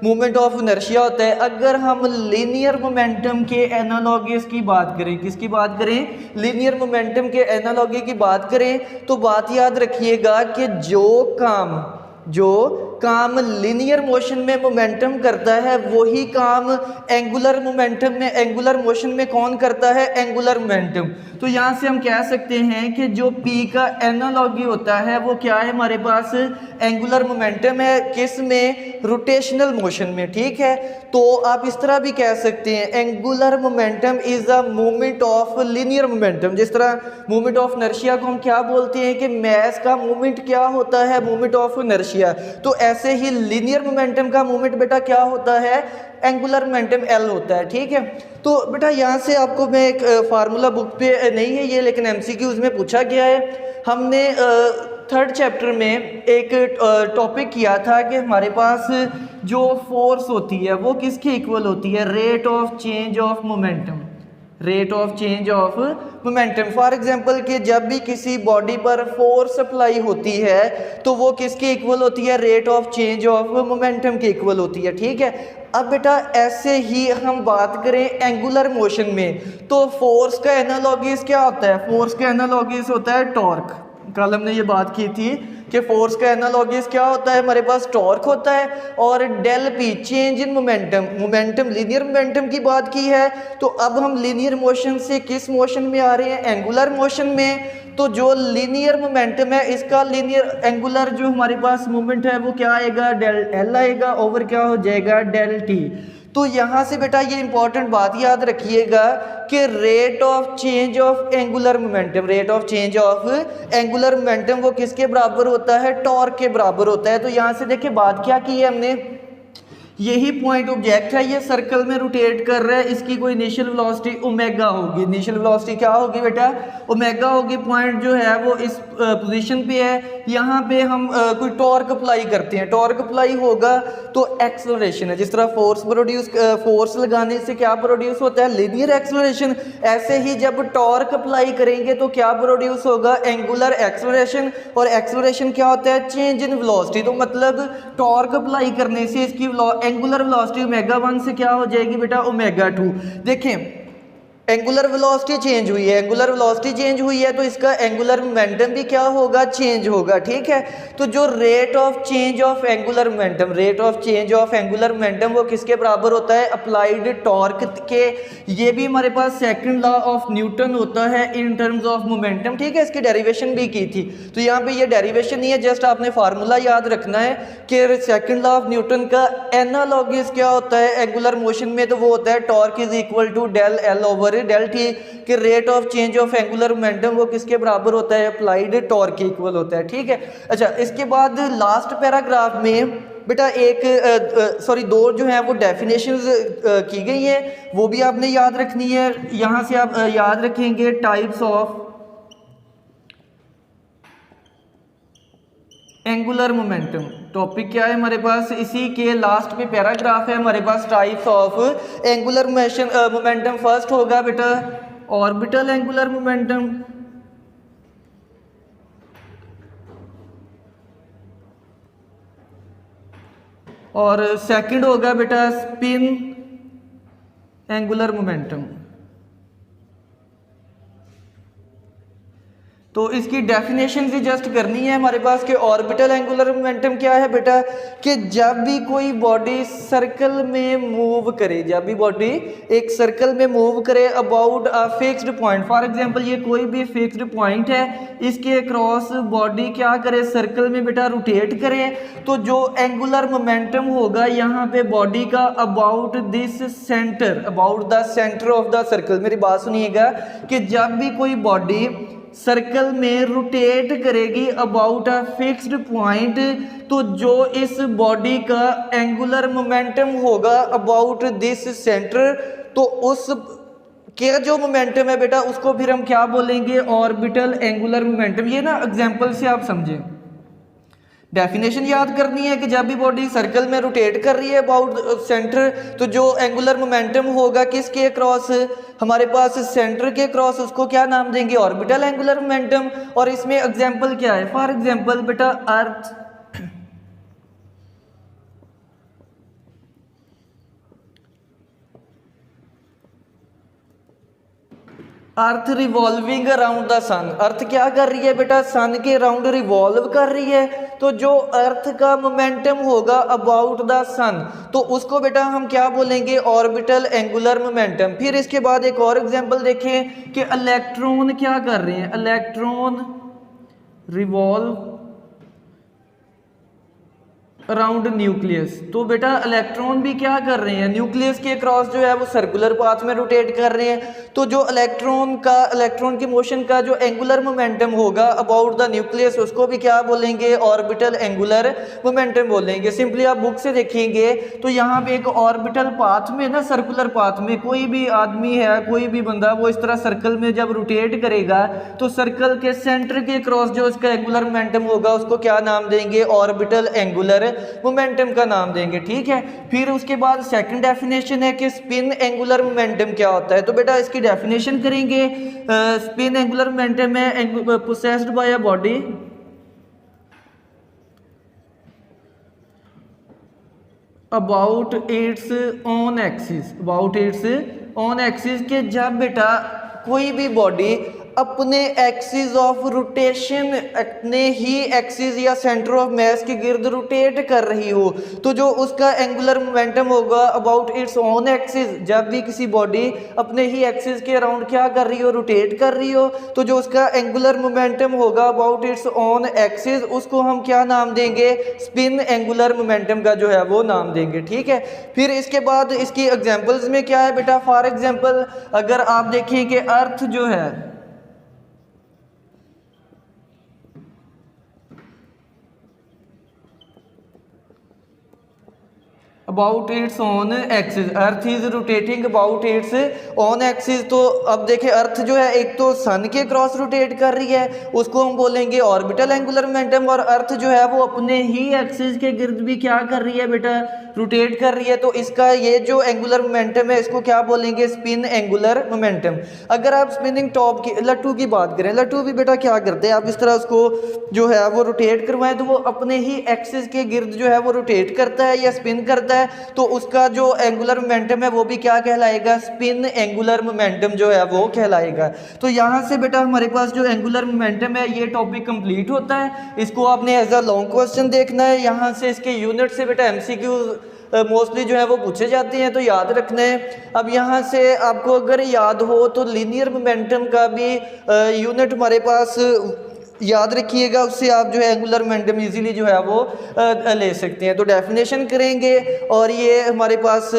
मोमेंट ऑफ इनर्शिया होता है। अगर हम लीनियर मोमेंटम के एनालॉगस की बात करें, किसकी बात करें, लीनियर मोमेंटम के एनालॉगी की बात करें, तो बात याद रखिएगा कि जो काम लीनियर मोशन में मोमेंटम करता है वही काम एंगुलर मोमेंटम में, एंगुलर मोशन में कौन करता है, एंगुलर मोमेंटम। तो यहाँ से हम कह सकते हैं कि जो P का एनालॉगी होता है वो क्या है हमारे पास, एंगुलर मोमेंटम है, किस में, रोटेशनल मोशन में। ठीक है, तो आप इस तरह भी कह सकते हैं angular momentum is a movement of linear momentum. जिस तरह मूवमेंट ऑफ इनर्शिया को हम क्या बोलते हैं कि मैस का मूवमेंट क्या होता है, मूवमेंट ऑफ इनर्शिया, तो ऐसे ही लीनियर मोमेंटम का मूवमेंट बेटा क्या होता है, एंगुलर मोमेंटम एल होता है। ठीक है, तो बेटा यहाँ से आपको मैं एक फार्मूला बुक पे नहीं है ये, लेकिन एमसीक्यूज में पूछा गया है। हमने थर्ड चैप्टर में एक टॉपिक किया था कि हमारे पास जो फोर्स होती है वो किसके इक्वल होती है, rate of change of momentum, rate of change of momentum. For example कि जब भी किसी बॉडी पर फोर्स अप्लाई होती है तो वो किसके इक्वल होती है, rate of change of momentum के इक्वल होती है। ठीक है, अब बेटा ऐसे ही हम बात करें एंगुलर मोशन में, तो फोर्स का एनालॉगस क्या होता है, फोर्स का एनालॉगस होता है टॉर्क। कल हमने ये बात की थी कि फोर्स का एनालॉगस क्या होता है, हमारे पास टॉर्क होता है, और del P change in momentum, momentum linear momentum की बात की है। तो अब हम लीनियर मोशन से किस मोशन में आ रहे हैं, एंगुलर मोशन में। तो जो लीनियर मोमेंटम है इसका लीनियर एंगुलर जो हमारे पास मोमेंट है वो क्या आएगा, डेल एल आएगा, ओवर क्या हो जाएगा, डेल टी। तो यहाँ से बेटा ये इंपॉर्टेंट बात याद रखिएगा कि rate of change of angular momentum, rate of change of angular momentum वो किसके बराबर होता है, टॉर्क के बराबर होता है। तो यहाँ से देखिए बात क्या की है हमने, यही पॉइंट ऑब्जेक्ट है, ये सर्कल में रोटेट कर रहा है, इसकी कोई इनिशियल वेलोसिटी ओमेगा होगी। इनिशियल वेलोसिटी क्या होगी बेटा, ओमेगा होगी। पॉइंट जो है वो इस पोजीशन पे है, यहाँ पे हम कोई टॉर्क अप्लाई करते हैं, टॉर्क अप्लाई होगा तो एक्सेलरेशन है। जिस तरह फोर्स लगाने से क्या प्रोड्यूस होता है, लीनियर एक्सेलरेशन, ऐसे ही जब टॉर्क अप्लाई करेंगे तो क्या प्रोड्यूस होगा, एंगुलर एक्सेलरेशन। और एक्सेलरेशन क्या होता है, चेंज इन वेलोसिटी। तो मतलब टॉर्क अप्लाई करने से इसकी एंगुलर वेलोसिटी ओमेगा 1 से क्या हो जाएगी बेटा, ओमेगा 2। देखें एंगुलर वेलोसिटी चेंज हुई है, एंगुलर वेलोसिटी चेंज हुई है तो इसका एंगुलर मोमेंटम भी क्या होगा, चेंज होगा। ठीक है, तो जो rate of change of angular momentum, rate of change of angular momentum वो किसके बराबर होता है, अप्लाइड टॉर्क के। ये भी हमारे पास सेकंड लॉ ऑफ न्यूटन होता है इन टर्म्स ऑफ मोमेंटम। ठीक है, इसकी डेरिवेशन भी की थी, तो यहाँ पे ये डेरिवेशन नहीं है, जस्ट आपने फार्मूला याद रखना है कि सेकंड लॉ ऑफ न्यूटन का एनालॉगस क्या होता है एंगुलर मोशन में, तो वो होता है torque is equal to del L over del T, कि rate of change of angular momentum वो किसके बराबर होता है, अप्लाइड टॉर्क के इक्वल होता है। ठीक है, अच्छा इसके बाद लास्ट पैराग्राफ में बेटा एक सॉरी दो जो हैं वो डेफिनेशंस की गई हैं, वो भी आपने याद रखनी है। यहाँ से आप याद रखेंगे types of angular momentum. Topic क्या है हमारे पास, इसी के लास्ट में पैराग्राफ है हमारे पास, types of angular momentum. First होगा बेटा ऑर्बिटल एंगुलर मोमेंटम, और सेकंड होगा बेटा स्पिन एंगुलर मोमेंटम। तो इसकी डेफिनेशन भी जस्ट करनी है हमारे पास कि ऑर्बिटल एंगुलर मोमेंटम क्या है बेटा, कि जब भी कोई बॉडी सर्कल में मूव करे, जब भी बॉडी एक सर्कल में मूव करे about a fixed point, for example ये कोई भी फिक्स्ड पॉइंट है, इसके क्रॉस बॉडी क्या करे, सर्कल में बेटा रोटेट करे, तो जो एंगुलर मोमेंटम होगा यहाँ पे बॉडी का about this centre, about the centre of the circle. मेरी बात सुनिएगा कि जब भी कोई बॉडी सर्कल में रोटेट करेगी अबाउट अ फिक्स्ड पॉइंट, तो जो इस बॉडी का एंगुलर मोमेंटम होगा अबाउट दिस सेंटर, तो उस के जो मोमेंटम है बेटा उसको फिर हम क्या बोलेंगे, ऑर्बिटल एंगुलर मोमेंटम। ये ना एग्जांपल से आप समझें, डेफिनेशन याद करनी है कि जब भी बॉडी सर्कल में रोटेट कर रही है अबाउट सेंटर, तो जो एंगुलर मोमेंटम होगा किसके क्रॉस, हमारे पास सेंटर के क्रॉस, उसको क्या नाम देंगे, ऑर्बिटल एंगुलर मोमेंटम। और इसमें एग्जांपल क्या है, फॉर एग्जांपल बेटा अर्थ रिवॉल्विंग अराउंड द सन। अर्थ क्या कर रही है बेटा, सन के अराउंड रिवॉल्व कर रही है, तो जो अर्थ का मोमेंटम होगा अबाउट द सन, तो उसको बेटा हम क्या बोलेंगे, ऑर्बिटल एंगुलर मोमेंटम। फिर इसके बाद एक और एग्जांपल देखें कि इलेक्ट्रॉन क्या कर रहे हैं, इलेक्ट्रॉन रिवॉल्व अराउंड न्यूक्लियस। तो बेटा इलेक्ट्रॉन भी क्या कर रहे हैं, न्यूक्लियस के क्रॉस जो है वो सर्कुलर पाथ में रोटेट कर रहे हैं, तो जो इलेक्ट्रॉन की मोशन का जो एंगुलर मोमेंटम होगा अबाउट द न्यूक्लियस, उसको भी क्या बोलेंगे, ऑर्बिटल एंगुलर मोमेंटम बोलेंगे। सिंपली आप बुक से देखेंगे तो यहाँ पे एक ऑर्बिटल पाथ में ना, सर्कुलर पाथ में कोई भी आदमी है, कोई भी बंदा, वो इस तरह सर्कल में जब रोटेट करेगा तो सर्कल के सेंटर के क्रॉस जो उसका एंगुलर मोमेंटम होगा उसको क्या नाम देंगे, ऑर्बिटल एंगुलर मोमेंटम का नाम देंगे। ठीक है, फिर उसके बाद सेकंड डेफिनेशन है कि स्पिन एंगुलर मोमेंटम क्या होता है। तो बेटा इसकी डेफिनेशन करेंगे, स्पिन एंगुलर मोमेंटम है possessed bye a body about it's on axis, about it's on axis, के जब बेटा कोई भी बॉडी अपने एक्सिस ऑफ रोटेशन, अपने ही एक्सिस या सेंटर ऑफ मास के गिर्द रोटेट कर रही हो, तो जो उसका एंगुलर मोमेंटम होगा अबाउट इट्स ओन एक्सिस, जब भी किसी बॉडी अपने ही एक्सिस के अराउंड क्या कर रही हो, रोटेट कर रही हो, तो जो उसका एंगुलर मोमेंटम होगा अबाउट इट्स ओन एक्सिस, उसको हम क्या नाम देंगे, स्पिन एंगुलर मोमेंटम का जो है वो नाम देंगे। ठीक है, फिर इसके बाद इसकी एग्जांपल्स में क्या है बेटा, फॉर एग्जांपल अगर आप देखें कि अर्थ जो है about it's on axis, earth is rotating about it's on axis. तो अब देखिए अर्थ जो है एक तो सन के क्रॉस रोटेट कर रही है, उसको हम बोलेंगे ऑर्बिटल एंगुलर मोमेंटम, और अर्थ जो है वो अपने ही एक्सिस के गिर्द भी क्या कर रही है बेटा, रोटेट कर रही है, तो इसका ये जो एंगुलर मोमेंटम है इसको क्या बोलेंगे, स्पिन एंगुलर मोमेंटम। अगर आप स्पिनिंग टॉप की लट्टू की बात करें, लट्टू भी बेटा क्या करते हैं, आप इस तरह उसको जो है वो रोटेट करवाएं तो वो अपने ही एक्सिस के गिर्द जो है वो रोटेट करता है या स्पिन करता है, तो उसका जो एंगुलर मोमेंटम है वो भी क्या कहलाएगा, स्पिन एंगुलर मोमेंटम जो है वो कहलाएगा। तो यहाँ से बेटा हमारे पास जो एंगुलर मोमेंटम है ये टॉपिक कंप्लीट होता है। इसको आपने एज अ लॉन्ग क्वेश्चन देखना है, यहाँ से इसके यूनिट से बेटा एमसीक्यू मोस्टली जो है वो पूछे जाते हैं, तो याद रखना है। अब यहाँ से आपको अगर याद हो तो लीनियर मोमेंटम का भी यूनिट हमारे पास याद रखिएगा, उससे आप जो है एंगुलर मोमेंटम इजीली जो है वो ले सकते हैं। तो डेफिनेशन करेंगे और ये हमारे पास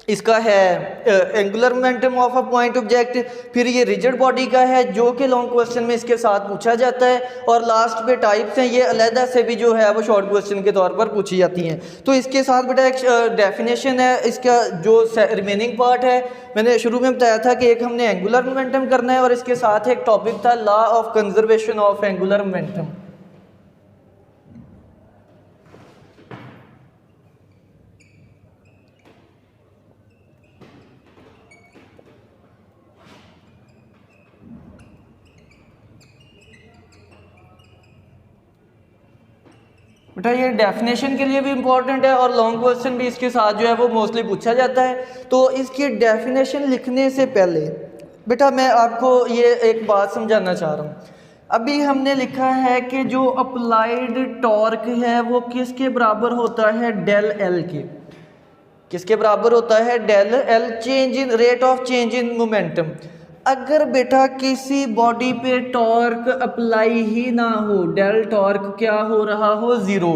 इसका है angular momentum of a point object. फिर ये रिजिड बॉडी का है जो कि लॉन्ग क्वेश्चन में इसके साथ पूछा जाता है। और लास्ट पे टाइप्स हैं, ये अलहदा से भी जो है वो शॉर्ट क्वेश्चन के तौर पर पूछी जाती हैं। तो इसके साथ बेटा एक डेफिनेशन है, इसका जो रिमेनिंग पार्ट है मैंने शुरू में बताया था कि एक हमने एंगुलर मोमेंटम करना है और इसके साथ एक टॉपिक था law of conservation of angular momentum. बेटा ये डेफिनेशन के लिए भी इम्पॉर्टेंट है और लॉन्ग क्वेश्चन भी इसके साथ जो है वो मोस्टली पूछा जाता है। तो इसकी डेफिनेशन लिखने से पहले बेटा मैं आपको ये एक बात समझाना चाह रहा हूँ। अभी हमने लिखा है कि जो अप्लाइड टॉर्क है वो किसके बराबर होता है, डेल एल के। किसके बराबर होता है, del L, change in rate of change in momentum. अगर बेटा किसी बॉडी पे टॉर्क अप्लाई ही ना हो, डेल टॉर्क क्या हो रहा हो, ज़ीरो,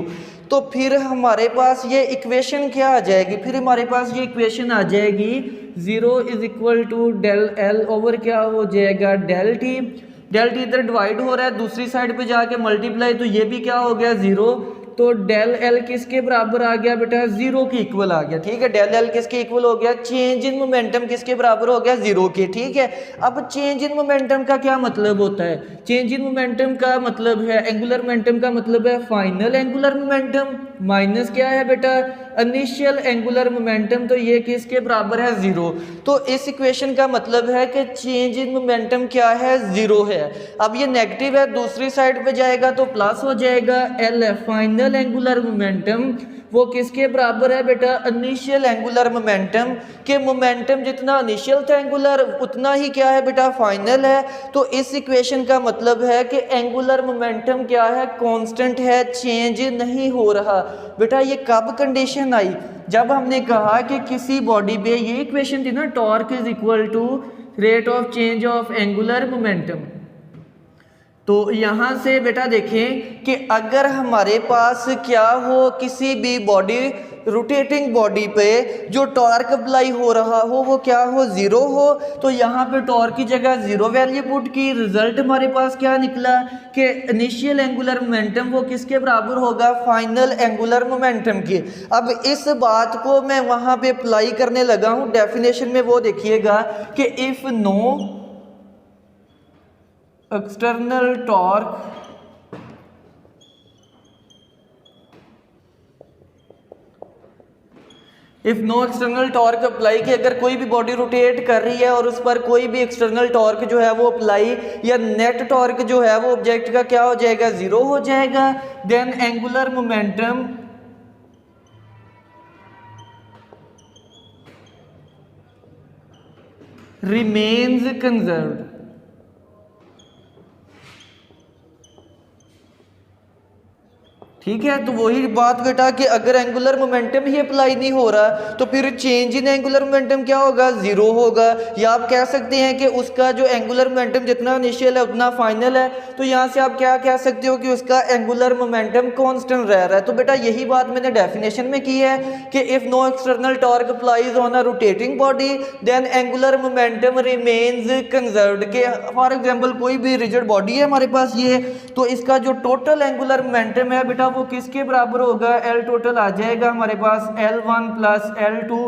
तो फिर हमारे पास ये इक्वेशन क्या आ जाएगी, फिर हमारे पास ये इक्वेशन आ जाएगी zero is equal to del L over क्या हो जाएगा, डेल टी। डेल टी इधर डिवाइड हो रहा है, दूसरी साइड पे जाके मल्टीप्लाई, तो ये भी क्या हो गया, ज़ीरो। तो डेल एल किसके बराबर आ गया बेटा, ज़ीरो के इक्वल आ गया। ठीक है, डेल एल किसके इक्वल हो गया, चेंज इन मोमेंटम किसके बराबर हो गया, ज़ीरो के। ठीक है, अब चेंज इन मोमेंटम का क्या मतलब होता है, चेंज इन मोमेंटम का मतलब है, एंगुलर मोमेंटम का मतलब है फाइनल एंगुलर मोमेंटम माइनस क्या है बेटा, इनिशियल एंगुलर मोमेंटम। तो ये किसके बराबर है, ज़ीरो। तो इस इक्वेशन का मतलब है कि चेंज इन मोमेंटम क्या है, ज़ीरो है। अब ये नेगेटिव है, दूसरी साइड पे जाएगा तो प्लस हो जाएगा। एल फाइनल एंगुलर मोमेंटम वो किसके बराबर है बेटा, इनिशियल एंगुलर मोमेंटम के। मोमेंटम जितना इनिशियल था एंगुलर उतना ही क्या है बेटा, फाइनल है। तो इस इक्वेशन का मतलब है कि एंगुलर मोमेंटम क्या है, कांस्टेंट है, चेंज नहीं हो रहा। बेटा ये कब कंडीशन आई, जब हमने कहा कि किसी बॉडी पे, ये इक्वेशन थी ना, torque is equal to rate of change of angular momentum. तो यहाँ से बेटा देखें कि अगर हमारे पास क्या हो, किसी भी बॉडी, रोटेटिंग बॉडी पे जो टॉर्क अप्लाई हो रहा हो वो क्या हो, ज़ीरो हो। तो यहाँ पे टॉर्क की जगह ज़ीरो वैल्यू पुट की, रिजल्ट हमारे पास क्या निकला कि इनिशियल एंगुलर मोमेंटम वो किसके बराबर होगा, फाइनल एंगुलर मोमेंटम की। अब इस बात को मैं वहाँ पे अप्लाई करने लगा हूँ डेफिनेशन में, वो देखिएगा कि if no external torque if no external torque apply, कि अगर कोई भी बॉडी रोटेट कर रही है और उस पर कोई भी एक्सटर्नल टॉर्क जो है वो अप्लाई, या नेट टॉर्क जो है वो ऑब्जेक्ट का क्या हो जाएगा, ज़ीरो हो जाएगा। Then angular momentum remains conserved. ठीक है, तो वही बात बेटा कि अगर एंगुलर मोमेंटम ही अप्लाई नहीं हो रहा तो फिर चेंज इन एंगुलर मोमेंटम क्या होगा, ज़ीरो होगा। या आप कह सकते हैं कि उसका जो एंगुलर मोमेंटम जितना इनिशियल है उतना फाइनल है। तो यहाँ से आप क्या कह सकते हो कि उसका एंगुलर मोमेंटम कांस्टेंट रह रहा है। तो बेटा यही बात मैंने डेफिनेशन में की है कि if no external torque applies on a rotating body then angular momentum remains conserved. के फॉर एग्जाम्पल कोई भी रिजिड बॉडी है हमारे पास ये, तो इसका जो टोटल एंगुलर मोमेंटम है बेटा वो किसके बराबर होगा, एल टोटल आ जाएगा हमारे पास, L1 प्लस L2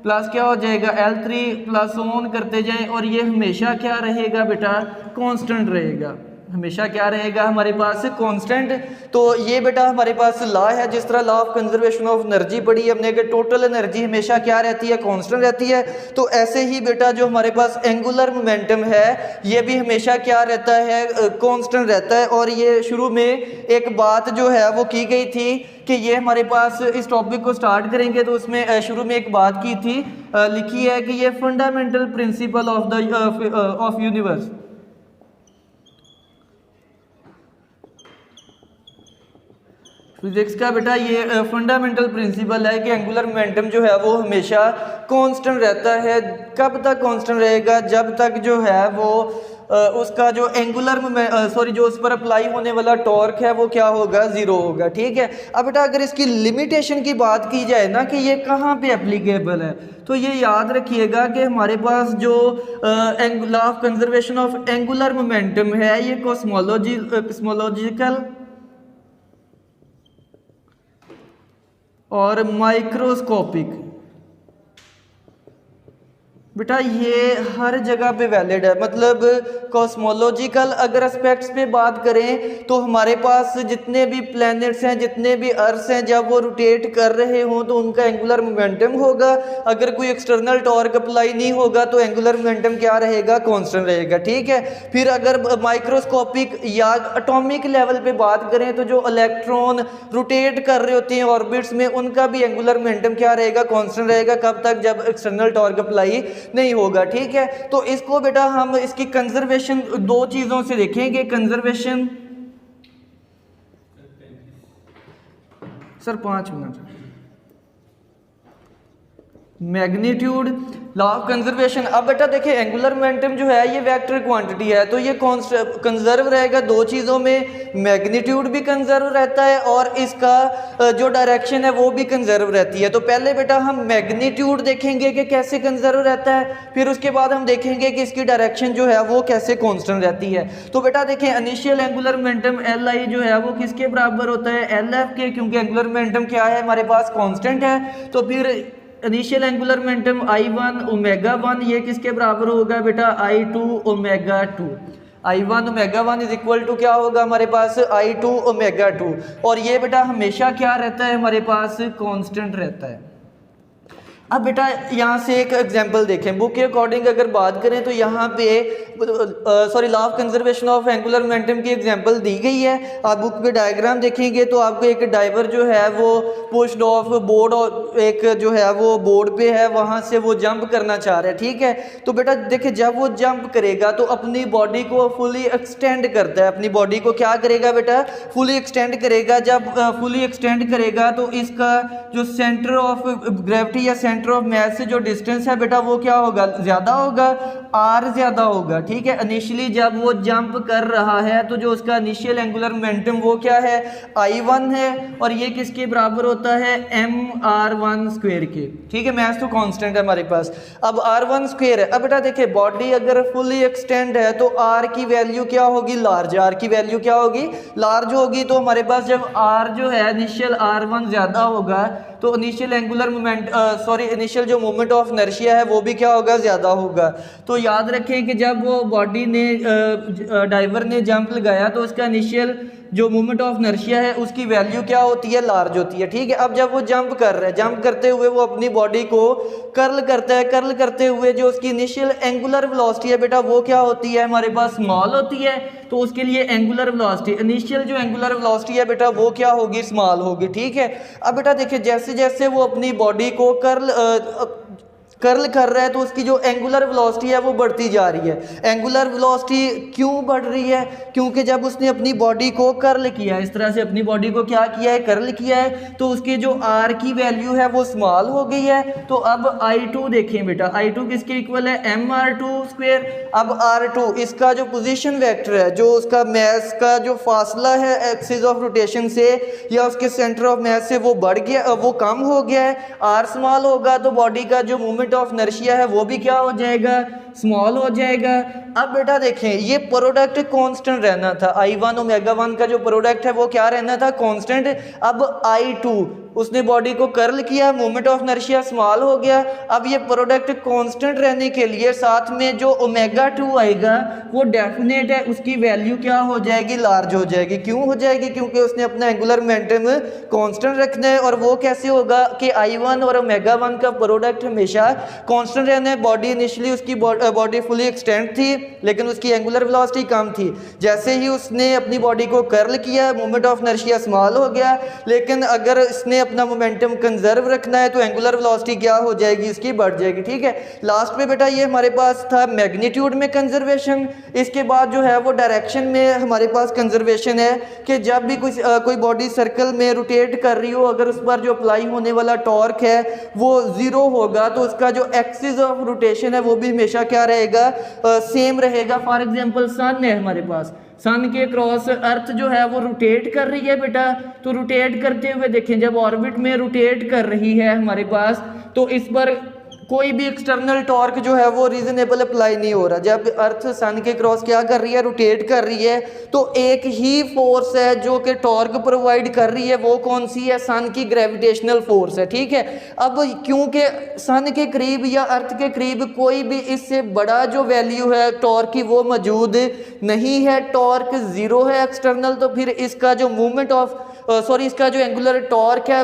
प्लस क्या हो जाएगा, L3 प्लस ऑन करते जाएं, और ये हमेशा क्या रहेगा बेटा, कांस्टेंट रहेगा। हमेशा क्या रहेगा हमारे पास, कांस्टेंट। तो ये बेटा हमारे पास लॉ है, जिस तरह law of conservation of energy पढ़ी हमने कि टोटल एनर्जी हमेशा क्या रहती है, कांस्टेंट रहती है। तो ऐसे ही बेटा जो हमारे पास एंगुलर मोमेंटम है ये भी हमेशा क्या रहता है, कांस्टेंट रहता है। और ये शुरू में एक बात जो है वो की गई थी कि ये हमारे पास इस टॉपिक को स्टार्ट करेंगे तो उसमें शुरू में एक बात की थी, लिखी है कि ये fundamental principle of universe. Physics का बेटा ये फंडामेंटल प्रिंसिपल है कि एंगुलर मोमेंटम जो है वो हमेशा कांस्टेंट रहता है। कब तक कांस्टेंट रहेगा, जब तक जो है वो उसका जो एंगुलर जो उस पर अप्लाई होने वाला टॉर्क है वो क्या होगा, ज़ीरो होगा। ठीक है। अब बेटा अगर इसकी लिमिटेशन की बात की जाए ना कि ये कहाँ पे एप्लीकेबल है, तो ये याद रखिएगा कि हमारे पास जो law of conservation of angular momentum है ये कॉस्मोलॉजिकल और माइक्रोस्कोपिक, बेटा ये हर जगह पे वैलिड है। मतलब कॉस्मोलॉजिकल अगर एस्पेक्ट्स पे बात करें तो हमारे पास जितने भी प्लैनेट्स हैं, जितने भी अर्थ हैं, जब वो रोटेट कर रहे हों तो उनका एंगुलर मोमेंटम होगा। अगर कोई एक्सटर्नल टॉर्क अप्लाई नहीं होगा तो एंगुलर मोमेंटम क्या रहेगा, कांस्टेंट रहेगा। ठीक है। फिर अगर माइक्रोस्कोपिक या एटॉमिक लेवल पे बात करें तो जो इलेक्ट्रॉन रोटेट कर रहे होते हैं ऑर्बिट्स में, उनका भी एंगुलर मोमेंटम क्या रहेगा, कांस्टेंट रहेगा। कब तक, जब एक्सटर्नल टॉर्क अप्लाई नहीं होगा। ठीक है। तो इसको बेटा हम इसकी कंजर्वेशन दो चीजों से देखेंगे। Conservation sir 5 minute, magnitude, law of conservation. अब बेटा देखिए एंगुलर मोमेंटम जो है ये वेक्टर क्वांटिटी है, तो ये कंजर्व रहेगा दो चीज़ों में, मैग्नीट्यूड भी कंजर्व रहता है और इसका जो डायरेक्शन है वो भी कंजर्व रहती है। तो पहले बेटा हम मैग्नीट्यूड देखेंगे कि कैसे कंजर्व रहता है, फिर उसके बाद हम देखेंगे कि इसकी डायरेक्शन जो है वो कैसे कांस्टेंट रहती है। तो बेटा देखिए initial angular momentum L I जो है वो किसके बराबर होता है, एल एफ के, क्योंकि एंगुलर मोमेंटम क्या है हमारे पास, कांस्टेंट है। तो फिर initial angular momentum I1 omega 1 ये किसके बराबर होगा बेटा, I2 omega 2। I1 omega 1 is equal to क्या होगा हमारे पास, I2 ओमेगा 2। और ये बेटा हमेशा क्या रहता है हमारे पास, कांस्टेंट रहता है। अब बेटा यहाँ से एक एग्जांपल देखें, बुक के अकॉर्डिंग अगर बात करें तो यहाँ पे law of conservation of angular momentum की एग्जांपल दी गई है। आप बुक पे डायग्राम देखेंगे तो आपको एक डाइवर जो है वो पुश्ड ऑफ बोर्ड, और एक जो है वो बोर्ड पे है, वहाँ से वो जंप करना चाह रहा है। ठीक है। तो बेटा देखिए जब वो जंप करेगा तो अपनी बॉडी को फुली एक्सटेंड करता है, अपनी बॉडी को क्या करेगा बेटा, फुली एक्सटेंड करेगा। जब फुली एक्सटेंड करेगा तो इसका जो सेंटर ऑफ ग्रेविटी या सेंटर ऑफ मास से जो डिस्टेंस है बेटा वो क्या होगा, ज्यादा होगा, आर ज्यादा होगा। ठीक है। इनिशियली जब वो जंप कर रहा है तो जो उसका इनिशियल एंगुलर मोमेंटम वो क्या है, I1 है, और ये किसके बराबर होता है, mr1 स्क्वायर के। ठीक है। मास तो कांस्टेंट है हमारे पास। अब r1 स्क्वायर है। अब बेटा देखिए बॉडी अगर फुली एक्सटेंड है तो r की वैल्यू क्या होगी, लार्ज। r की वैल्यू क्या होगी, लार्ज होगी। तो हमारे पास जब r जो है इनिशियल r1 ज्यादा होगा तो इनिशियल एंगुलर मोमेंट इनिशियल जो मोमेंट ऑफ इनर्शिया है वो भी क्या होगा, ज़्यादा होगा। तो याद रखें कि जब वो बॉडी ने डाइवर ने जंप लगाया तो उसका इनिशियल जो मोमेंट ऑफ इनर्शिया है उसकी वैल्यू क्या होती है, लार्ज होती है। ठीक है। अब जब वो जंप कर रहा है, जंप करते हुए वो अपनी बॉडी को कर्ल करता है, कर्ल करते हुए जो उसकी इनिशियल एंगुलर वेलोसिटी है बेटा वो क्या होती है हमारे पास, स्मॉल होती है। तो उसके लिए एंगुलर वेलोसिटी, इनिशियल जो एंगुलर वेलोसिटी है बेटा वो क्या होगी, स्मॉल होगी। ठीक है। अब बेटा देखिए जैसे जैसे वो अपनी बॉडी को कर्ल कर रहा है तो उसकी जो एंगुलर वेलोसिटी है वो बढ़ती जा रही है। एंगुलर वेलोसिटी क्यों बढ़ रही है, क्योंकि जब उसने अपनी बॉडी को कर्ल किया है, इस तरह से अपनी बॉडी को क्या किया है, कर्ल किया है, तो उसके जो आर की वैल्यू है वो स्मॉल हो गई है। तो अब I2 देखें बेटा, I2 किसके इक्वल है, mr2 स्क्वायर। अब R2 इसका जो पोजीशन वेक्टर है, जो उसका मास का जो फासला है एक्सिस ऑफ रोटेशन से या उसके सेंटर ऑफ मास से वो बढ़ गया, वो कम हो गया है, R स्मॉल होगा तो बॉडी का जो मूवमेंट ऑफ इनर्शिया है वो भी क्या हो जाएगा, स्मॉल हो जाएगा। अब बेटा देखें ये प्रोडक्ट कांस्टेंट रहना था, I1 ओमेगा 1 का जो प्रोडक्ट है वो क्या रहना था, कांस्टेंट। अब I2 उसने बॉडी को कर्ल किया, मोमेंट ऑफ इनर्शिया स्मॉल हो गया। अब ये प्रोडक्ट कांस्टेंट रहने के लिए साथ में जो ओमेगा 2 आएगा वो डेफिनेट है, उसकी वैल्यू क्या हो जाएगी, लार्ज हो जाएगी। क्यों हो जाएगी, क्योंकि उसने अपना एंगुलर मोमेंटम कांस्टेंट रखना है। और वो कैसे होगा कि I1 और ओमेगा 1 का प्रोडक्ट हमेशा कांस्टेंट रहना है। बॉडी इनिशियली उसकी बॉडी फुली एक्सटेंड थी लेकिन उसकी एंगुलर वेलोसिटी कम थी। जैसे ही उसने अपनी बॉडी को कर्ल किया मोमेंट ऑफ इनर्शिया स्मॉल हो गया। लेकिन अगर इसने अपना मोमेंटम कंजर्व रखना है तो एंगुलर वेलोसिटी क्या हो जाएगी, इसकी बढ़ जाएगी। ठीक है, लास्ट पे बेटा ये हमारे पास था मैग्नीट्यूड में कंजर्वेशन। इसके बाद जो है वो डायरेक्शन में हमारे पास कंजर्वेशन है कि जब भी कोई बॉडी सर्कल में रोटेट कर रही हो, अगर उस पर जो अप्लाई होने वाला टॉर्क है वो ज़ीरो होगा तो उसका जो एक्सिस ऑफ रोटेशन है वो भी हमेशा क्या रहेगा, सेम रहेगा। फॉर एग्जांपल सन है हमारे पास, सन के क्रॉस अर्थ जो है वो रोटेट कर रही है बेटा, तो रोटेट करते हुए देखें जब ऑर्बिट में रोटेट कर रही है हमारे पास तो इस पर कोई भी एक्सटर्नल टॉर्क जो है वो रीजनेबल अप्लाई नहीं हो रहा। जब अर्थ सन के क्रॉस क्या कर रही है, रोटेट कर रही है, तो एक ही फोर्स है जो कि टॉर्क प्रोवाइड कर रही है, वो कौन सी है, सन की ग्रेविटेशनल फोर्स है। ठीक है, अब क्योंकि सन के करीब या अर्थ के करीब कोई भी इससे बड़ा जो वैल्यू है टॉर्क की वो मौजूद नहीं है, टॉर्क ज़ीरो है एक्सटर्नल, तो फिर इसका जो मूवमेंट इसका जो एंगुलर टॉर्क है,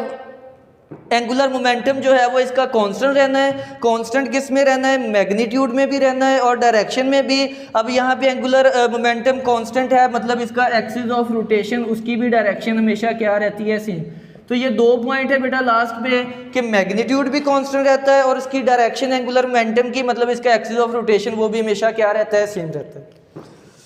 एंगुलर मोमेंटम जो है वो इसका कांस्टेंट रहना है। कांस्टेंट किस में रहना है, मैग्नीट्यूड में भी रहना है और डायरेक्शन में भी। अब यहाँ पे एंगुलर मोमेंटम कांस्टेंट है, मतलब इसका एक्सिस ऑफ रोटेशन उसकी भी डायरेक्शन हमेशा क्या रहती है, सेम। तो ये 2 पॉइंट है बेटा लास्ट पे कि मैग्नीट्यूड भी कांस्टेंट रहता है और इसकी डायरेक्शन एंगुलर मोमेंटम की, मतलब इसका एक्सिस ऑफ रोटेशन वो भी हमेशा क्या रहता है, सेम रहता है।